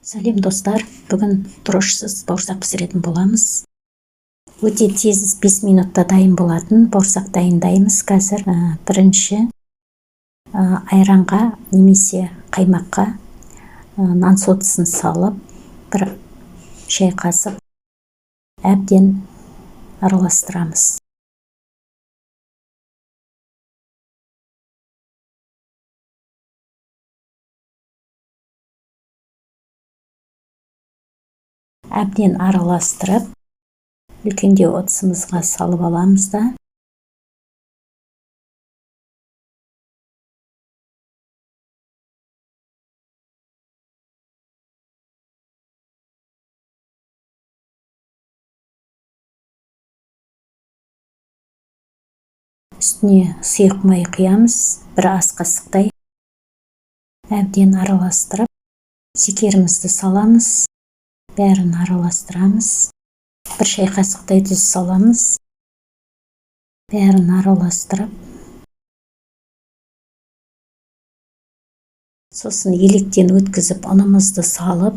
Сәлем достар, бүгін тұрошсыз бауырсақ пісіретін боламыз. Өте тез 5 минутта дайын болатын бауырсақ дайындаймыз. Қазір бірінші айранға немесе қаймаққа нан сотысын салып, бір шай қасық әбден араластырамыз. Әбден араластырып, үлкендеу ыдысымызға салып аламыз да. Үстіне сұйық май құямыз, бір ас қасықтай. Әбден араластырып, секерімізді саламыз. Бәрін араластырамыз. Бір шай қасықтай тұз саламыз. Бәрін араластырып. Сосын електен өткізіп, ұнымызды салып,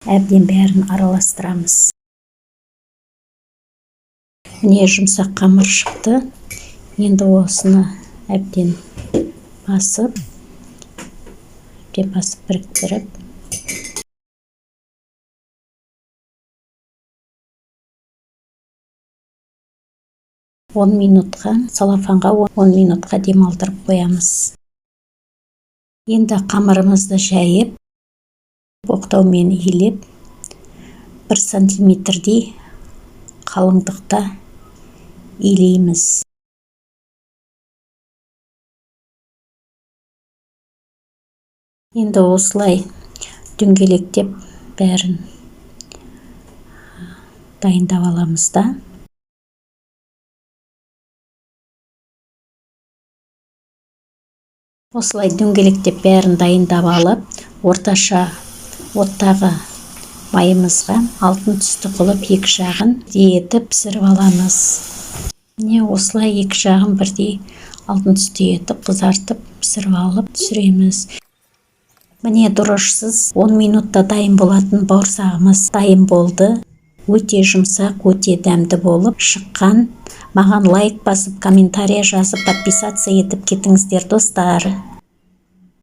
әбден бәрін араластырамыз. Міне жұмсақ қамыр шықты. Енді осыны әбден басып біріктіріп, 10 минутқа, салафанға 10 минутқа демалдырып қоямыз. Енді қамырымызды жайып, оқтаумен илеп, 1 сантиметрдей қалыңдықта илейміз. Енді осылай дөңгелектеп бәрін дайындап аламыз да. Осылай дөңгелектеп бәрін дайындап алып, орташа оттағы майымызға алтын түсті қылып, екі жағын етіп пісіріп аламыз. Міне осылай екі жағын бірдей алтын түсті етіп, қызартып, пісіріп алып түсіреміз. Міне дұрышсыз 10 минутта дайын болатын бауырсағымыз дайын болды. Өте жұмсақ, өте дәмді болып шыққан. Маған лайк басып, комментария жазып, подписаться етіп кетіңіздер достар.